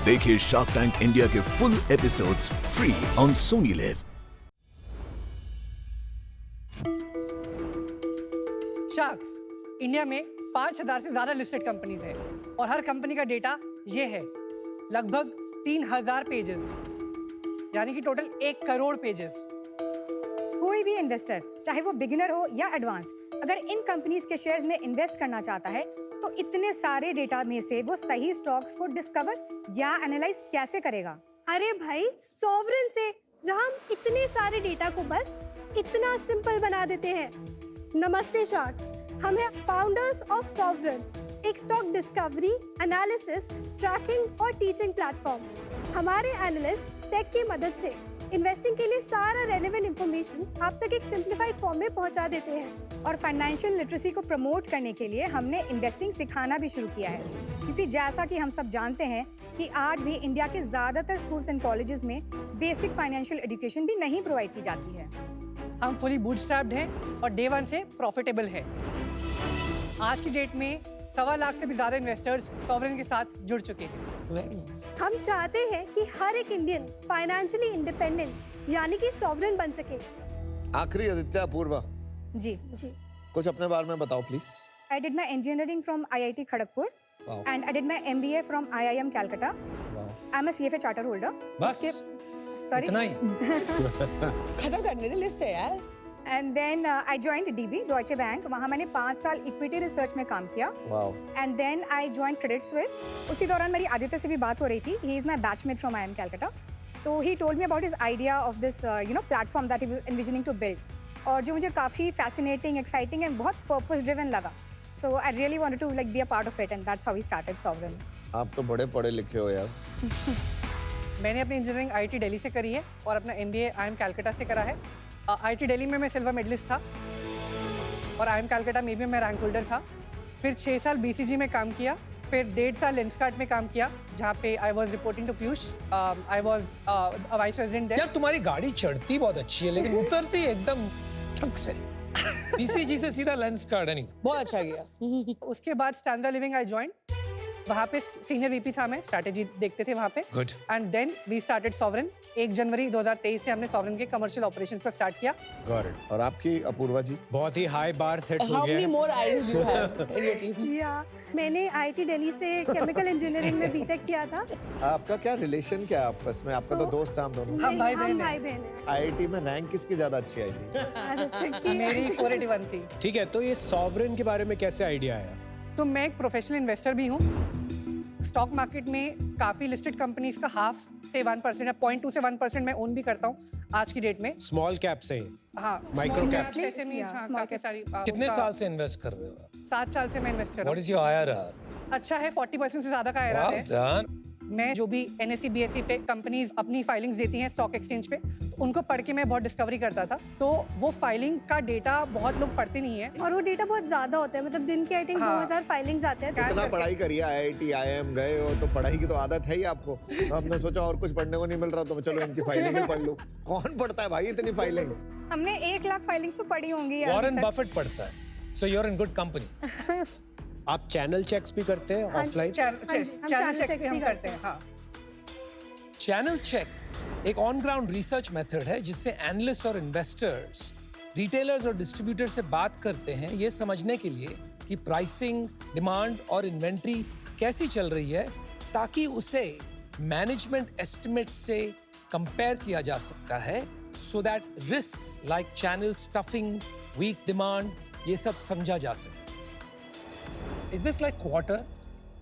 देखिए Shark Tank India के full episodes free on Sony live. Sharks India में 5000 से ज्यादा लिस्टेड कंपनीज हैं और हर कंपनी का डेटा ये है, लगभग 3000 पेजेस, यानी कि टोटल 1 करोड़ पेजेस। कोई भी इन्वेस्टर, चाहे वो बिगिनर हो या एडवांस्ड, अगर इन कंपनीज के शेयर्स में इन्वेस्ट करना चाहता है तो इतने सारे डेटा में से वो सही स्टॉक्स को डिस्कवर या एनालाइज कैसे करेगा? अरे भाई, सॉवरेन से, जहां हम इतने सारे डेटा को बस इतना सिंपल बना देते हैं। नमस्ते शार्क्स, हम हैं फाउंडर्स ऑफ सॉवरेन, एक स्टॉक डिस्कवरी, एनालिसिस, ट्रैकिंग और टीचिंग प्लेटफॉर्म। हमारे एनालिस्ट टेक की मदद से इन्वेस्टिंग के लिए सारा रेलेवेंट इंफॉर्मेशन आप तक एक सिंप्लीफाइड फॉर्म में पहुंचा देते हैं। और फाइनेंशियल लिटरेसी को प्रमोट करने के लिए हमने इन्वेस्टिंग सिखाना भी शुरू किया है, क्योंकि जैसा कि हम सब जानते हैं कि आज भी इंडिया के ज़्यादातर स्कूल्स एंड कॉलेजेस में बेसिक फाइनेंशियल एजुकेशन भी नहीं प्रोवाइड की जाती है। हम फुली बूटस्ट्रैप्ड हैं और डे 1 से प्रॉफिटेबल है। आज की डेट में 1.25 लाख से भी ज़्यादा इन्वेस्टर्स सॉवरेन के साथ जुड़ चुके हैं। हम चाहते हैं कि हर एक इंडियन फाइनेंशियली इंडिपेंडेंट यानी कि सॉवरेन बन सके। आखिरी आदित्य, अपूर्वा, जी, कुछ अपने बारे में बताओ please. I did my engineering from IIT Kharagpur. Wow. And I did my MBA from IIM Calcutta. Wow. I'm a CFA charter holder. बस Sorry. इतना ही खत्म करने दे लिस्ट है यार। And then I joined DB, Deutsche Bank. वहाँ मैंने 5 साल equity research में काम किया. Wow. And then I joined Credit Suisse. उसी दौरान मेरी आदित्य से भी बात हो रही थी. He is my batchmate from IIM Calcutta. तो he told me about his idea of this platform that he was envisioning to build. और जो मुझे काफ़ी fascinating, exciting and बहुत purpose driven लगा. So I really wanted to be a part of it, and that's how we started Sovereign. आप तो बड़े पढ़े लिखे हो यार। मैंने अपनी इंजीनियरिंग IIT दिल्ली से करी है और अपना MBA IIM कैलकटा से करा है। IIT दिल्ली में मैं सिल्वर मेडलिस्ट था और IIM कैलकटा में भी मैं रैंक होल्डर था। फिर 6 साल BCG में काम किया, फिर 1.5 साल लेंसकार्ट में काम किया, जहाँ पे I was reporting to Piyush. I was vice president. यार तुम्हारी गाड़ी चढ़ती बहुत अच्छी है लेकिन उतरती एकदम ठक से। BCG से सीधा लेंस गार्डनिंग। बहुत अच्छा किया। उसके बाद स्टैंडर्ड लिविंग आई ज्वाइन, वहाँ पे सीनियर VP था मैं, स्ट्रैटेजी देखते थे वहाँ पे। Good. And then we started Sovereign. 1 जनवरी 2023 से हमने सॉवरेन के कमर्शियल ऑपरेशंस को स्टार्ट किया। Got it. और आपकी अपूर्वा जी? बहुत ही हाई बार सेट हो How गया many है। more eyes do you have in your team? या मैंने IIT दिल्ली से केमिकल इंजीनियरिंग में BTech किया था। आपका क्या रिलेशन क्या है आपस में? आपका तो दोस्त है हम दोनों। हम भाई हम बहन भाई बहन हैं। IIT में रैंक किसकी ज्यादा अच्छी आई थी? आदित्य की। मेरी 481 थी। ठीक है, तो ये सॉवरेन के बारे में कैसे आइडिया आया? तो मैं एक प्रोफेशनल इन्वेस्टर भी हूँ। स्टॉक मार्केट में काफ़ी लिस्टेड कंपनीज का 0.5 से 1% या 0.2 से 1% मैं ओन भी करता हूँ आज की डेट में। स्मॉल कैप से? हाँ, Micro cap. SMEs, हाँ, काफी सारी। कितने उनका साल से इन्वेस्ट कर रहे हो? 7 साल से मैं इन्वेस्ट कर रहा What हूँ। is your IRR? अच्छा है, 40% से ज्यादा का IRR है। Well done. मैं जो भी NSE BSE पे कंपनीज अपनी फाइलिंग्स देती हैं स्टॉक एक्सचेंज पे, उनको पढ़ के मैं बहुत डिस्कवरी करता था। तो वो फाइलिंग का डेटा बहुत लोग पढ़ते नहीं है और वो डेटा बहुत ज्यादा होता है, मतलब दिन के आई थिंक 2000 फाइलिंग्स आते हैं। इतना पढ़ाई करिए, IIT IIM गए हो तो पढ़ाई की तो आदत है ही आपको। तो आपने सोचा और कुछ पढ़ने को नहीं मिल रहा तो चलो इनकी फाइलिंग ही पढ़ लूं। कौन पढ़ता है भाई इतनी फाइलिंग? हमने 1 लाख फाइलिंग्स तो पढ़ी होंगी यार। Warren Buffett पढ़ता है। So you're in good company. आप चैनल चेक्स भी करते हैं ऑफलाइन? चैनल चेक्स भी हम करते हैं। हाँ, चैनल चेक एक ऑन ग्राउंड रिसर्च मेथड है जिससे एनालिस्ट और इन्वेस्टर्स, रिटेलर्स और डिस्ट्रीब्यूटर से बात करते हैं ये समझने के लिए कि प्राइसिंग, डिमांड और इन्वेंट्री कैसी चल रही है, ताकि उसे मैनेजमेंट एस्टिमेट से कंपेयर किया जा सकता है, so that risks like channel stuffing, weak demand, ये सब समझा जा सके। Is this like quarter?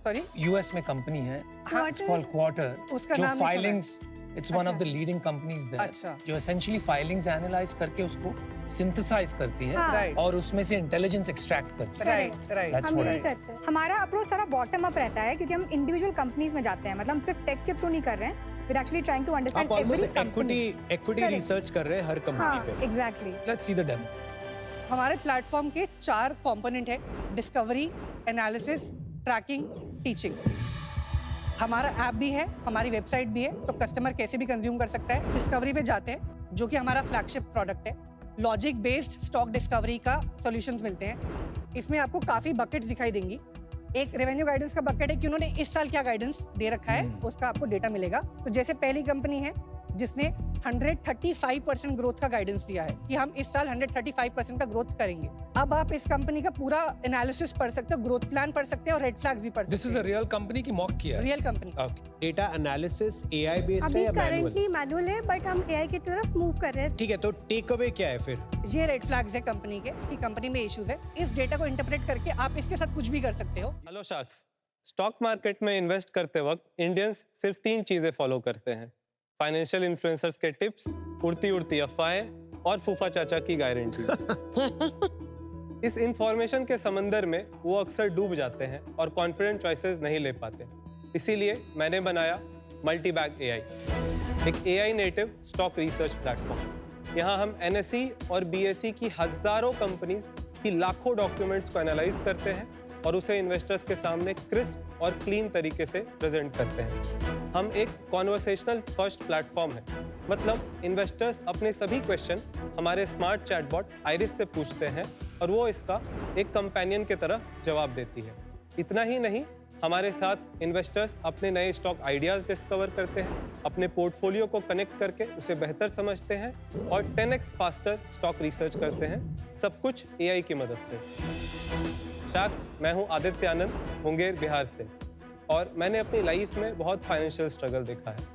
Sorry, US में कंपनी है, Quarter? it's called Quarter, उसका जो नाम नहीं सुना है। Filings, it's one of the leading companies there, अच्छा। जो essentially फाइलिंग्स एनालाइज करके उसको सिंथेसाइज करती है हाँ। Right. और उसमें से इंटेलिजेंस एक्सट्रैक्ट करती है। Right right. That's हम what यही I- करते हैं। हमारा अप्रोच सारा बॉटम अप रहता है, क्योंकि हम इंडिविजुअल कंपनीज में जाते हैं, मतलब हम सिर्फ टेक के थ्रू नहीं कर रहे हैं। we're actually trying to understand आप every almost company. Equity Correct. Research कर रहे हैं हर कंपनी हाँ, पे। exactly. Let's see the demo. हमारे प्लेटफॉर्म के 4 कंपोनेंट है: डिस्कवरी, एनालिसिस, ट्रैकिंग, टीचिंग। हमारा ऐप भी है, हमारी वेबसाइट भी है, तो कस्टमर कैसे भी कंज्यूम कर सकता है। डिस्कवरी पे जाते हैं, जो कि हमारा फ्लैगशिप प्रोडक्ट है। लॉजिक बेस्ड स्टॉक डिस्कवरी का सॉल्यूशंस मिलते हैं। इसमें आपको काफ़ी बकेट्स दिखाई देंगी। एक रेवेन्यू गाइडेंस का बकेट है कि उन्होंने इस साल क्या गाइडेंस दे रखा है, उसका आपको डेटा मिलेगा। तो जैसे पहली कंपनी है जिसने 135% ग्रोथ का गाइडेंस दिया है कि हम इस साल 135% का ग्रोथ करेंगे। अब आप इस कंपनी का पूरा एनालिसिस पढ़ सकते हो, ग्रोथ प्लान पढ़ सकते हो और रेड फ्लैग्स भी पढ़ सकते हो। This is a real company की मॉक किया है? Real company. Okay. Data analysis AI based है अभी या मैनुअल? करंटली मैनुअल है, बट हम एआई की तरफ मूव कर रहे हैं। ठीक है, तो टेक अवे क्या है फिर? ये रेड फ्लैग्स है कंपनी के कि कंपनी में इश्यूज है। इस डेटा को इंटरप्रेट करके आप इसके साथ कुछ भी कर सकते हो। हेलो शार्क्स, स्टॉक मार्केट में इन्वेस्ट करते वक्त इंडियंस सिर्फ 3 चीजें फॉलो करते हैं: फाइनेंशियल इन्फ्लुएंसर्स के टिप्स, उड़ती उड़ती अफवाहें और फूफा चाचा की गारंटी। इस इंफॉर्मेशन के समंदर में वो अक्सर डूब जाते हैं और कॉन्फिडेंट चॉइसेस नहीं ले पाते। इसीलिए मैंने बनाया मल्टीबैग एआई, एक AI native stock research platform. यहाँ हम एनएसई और बीएसई की हजारों कंपनीज की लाखों डॉक्यूमेंट्स को एनालाइज करते हैं और उसे इन्वेस्टर्स के सामने क्रिस्प और क्लीन तरीके से प्रेजेंट करते हैं। हम एक कॉन्वर्सेशनल फर्स्ट प्लेटफॉर्म है, मतलब इन्वेस्टर्स अपने सभी क्वेश्चन हमारे स्मार्ट चैटबॉट आइरिस से पूछते हैं और वो इसका एक कंपेनियन की तरह जवाब देती है। इतना ही नहीं, हमारे साथ इन्वेस्टर्स अपने नए स्टॉक आइडियाज डिस्कवर करते हैं, अपने पोर्टफोलियो को कनेक्ट करके उसे बेहतर समझते हैं और 10x फास्टर स्टॉक रिसर्च करते हैं, सब कुछ एआई की मदद से। शार्क्स, मैं हूं आदित्य आनंद, मुंगेर, बिहार से, और मैंने अपनी लाइफ में बहुत फाइनेंशियल स्ट्रगल देखा है।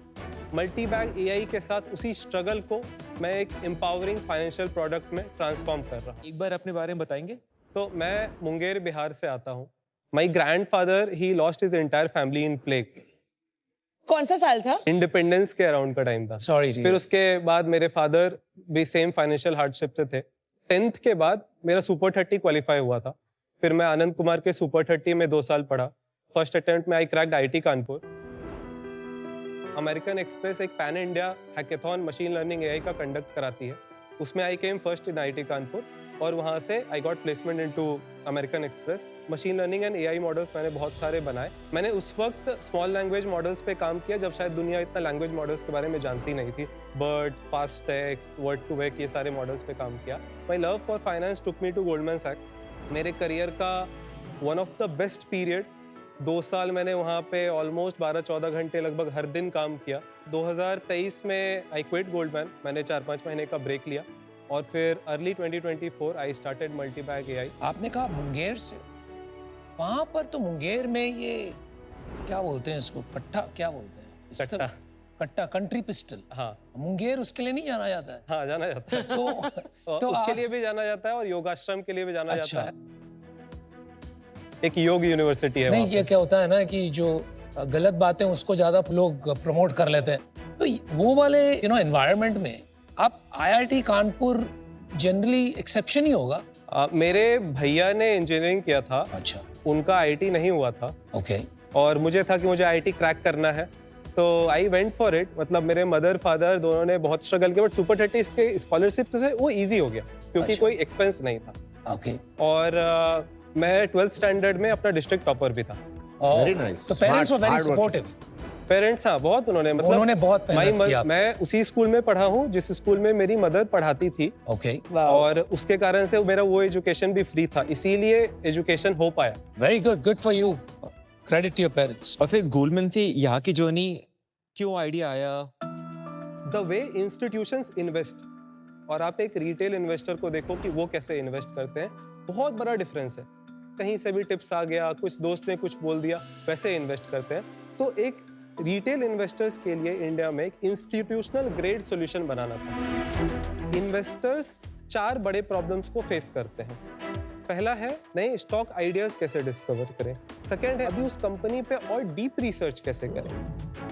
मल्टीबैग एआई के साथ उसी स्ट्रगल को मैं एक एम्पावरिंग फाइनेंशियल प्रोडक्ट में ट्रांसफॉर्म कर रहा हूँ। एक बार अपने बारे में बताएंगे? तो मैं मुंगेर, बिहार से आता हूँ। माई grandfather he lost his entire family in plague. कौन सा साल था? इंडिपेंडेंस के अराउंड का टाइम था। सॉरी। फिर उसके बाद मेरे फादर भी सेम फाइनेंशियल हार्डशिप से थे। 10th के बाद मेरा सुपर 30 क्वालिफाई हुआ था। फिर मैं आनंद कुमार के सुपर 30 में 2 साल पढ़ा। फर्स्ट अटेम्प्ट में I cracked IIT Kanpur. American Express एक pan India hackathon machine learning AI का कंडक्ट कराती है। उसमें I came first in IIT Kanpur और वहाँ से I got placement into American Express. Machine learning and AI models मैंने बहुत सारे बनाए। मैंने उस वक्त स्मॉल लैंग्वेज मॉडल्स पे काम किया जब शायद दुनिया इतना लैंग्वेज मॉडल्स के बारे में जानती नहीं थी। BERT, fastText, word two vec, ये सारे मॉडल्स पे काम किया। My love for finance took me to Goldman सैक्स। मेरे करियर का one of the best period 2 साल मैंने वहाँ पे ऑलमोस्ट 12-14 घंटे लगभग हर दिन काम किया। 2023 में आई क्विट गोल्डमैन। मैंने 4-5 महीने का ब्रेक लिया और फिर अर्ली 2024 आई स्टार्टेड मल्टीबैग एआई। आपने कहा मुंगेर से, वहाँ पर तो मुंगेर में ये क्या बोलते हैं इसको, कट्टा क्या बोलते हैं? कट्टा। कट्टा, कंट्री पिस्टल। हाँ, मुंगेर उसके लिए नहीं जाना जाता है? हाँ, जाना जाता है। तो उसके लिए भी जाना जाता है और योगाश्रम के लिए भी जाना अच्छा। जाता है। एक योग यूनिवर्सिटी है। नहीं, ये क्या होता है ना कि जो गलत बातें उसको ज्यादा लोग प्रमोट कर लेते हैं, तो वो वाले एनवायरनमेंट में आप आईआईटी कानपुर जनरली एक्सेप्शन ही होगा। मेरे भैया ने इंजीनियरिंग किया था। अच्छा। उनका आईटी नहीं हुआ था। ओके। और मुझे था कि मुझे आईटी क्रैक करना है, तो आई वेंट फॉर इट। मतलब मेरे मदर फादर दोनों ने बहुत स्ट्रगल किया, बट सुपर 30 के स्कॉलरशिप से वो इजी हो गया क्योंकि अच्छा। कोई एक्सपेंस नहीं था। ओके। और मैं 12th स्टैंडर्ड में अपना डिस्ट्रिक्ट टॉपर भी था। Very nice. तो parents were very Hard working. Supportive. Parents, हाँ, बहुत उन्होंने बहुत मेहनत किया। मैं उसी स्कूल में पढ़ा हूँ जिस स्कूल में मेरी मदर पढ़ाती थी। ओके। और उसके कारण से मेरा वो एजुकेशन भी फ्री था, इसीलिए एजुकेशन हो पाया। Very good, good for you. Credit to your parents. और फिर गोल्डमैन से यहाँ की जर्नी क्यों आइडिया आया? द वे इंस्टीट्यूशंस इन्वेस्ट और आप एक रिटेल इन्वेस्टर को देखो कि वो कैसे इन्वेस्ट करते हैं, बहुत बड़ा डिफरेंस है। कहीं से भी टिप्स आ गया, कुछ दोस्त ने कुछ बोल दिया, वैसे इन्वेस्ट करते हैं। तो एक रिटेल इन्वेस्टर्स के लिए इंडिया में एक इंस्टीट्यूशनल ग्रेड सॉल्यूशन बनाना था। इन्वेस्टर्स 4 बड़े प्रॉब्लम्स को फेस करते हैं। पहला है नए स्टॉक आइडियाज कैसे डिस्कवर करें। सेकंड है अभी उस कंपनी पे और डीप रिसर्च कैसे करें।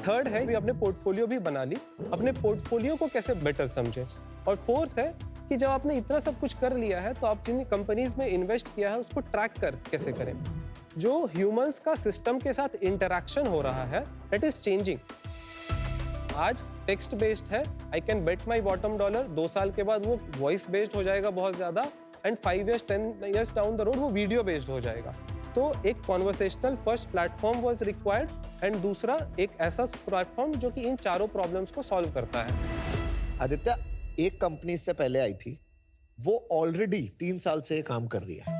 थर्ड है कि अपने पोर्टफोलियो भी बना ली, अपने पोर्टफोलियो को कैसे बेटर समझें। और फोर्थ है कि जब आपने इतना सब कुछ कर लिया है तो आप जिन कंपनीज में इन्वेस्ट किया है उसको ट्रैक कैसे करें। जो ह्यूमंस का सिस्टम के साथ इंटरैक्शन हो रहा है, दैट इज चेंजिंग। आज टेक्स्ट बेस्ड है, I can bet my bottom dollar. 2 साल के बाद वो वॉइस बेस्ड हो जाएगा बहुत ज्यादा, and 5 years 10 years down the road वो वीडियो बेस्ड हो जाएगा। तो एक conversational first platform was required, and दूसरा एक ऐसा प्लेटफॉर्म जो कि इन चारों प्रॉब्लम्स को सॉल्व करता है। आदित्य, एक कंपनी से पहले आई थी, वो ऑलरेडी 3 साल से काम कर रही है।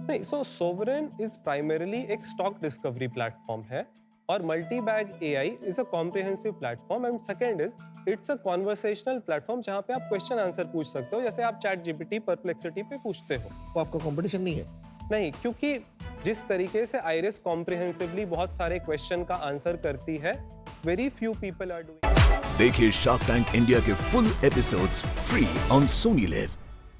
नहीं, सो सोवरेन इज प्राइमरीली एक स्टॉक डिस्कवरी प्लेटफॉर्म है और multi bag AI is a comprehensive platform and second is it's a conversational platform जहां पे आप क्वेश्चन आंसर पूछ सकते हो, जैसे आप चैट जीपीटी परप्लेक्सिटी पे पूछते हो। तो आपका कंपटीशन नहीं है? नहीं, क्योंकि जिस तरीके से आइरिस कॉम्प्रिहेंसिवली बहुत सारे क्वेश्चन का आंसर करती है, very few people are doing. देखिए शार्क टैंक इंडिया के full episodes free on Sony live.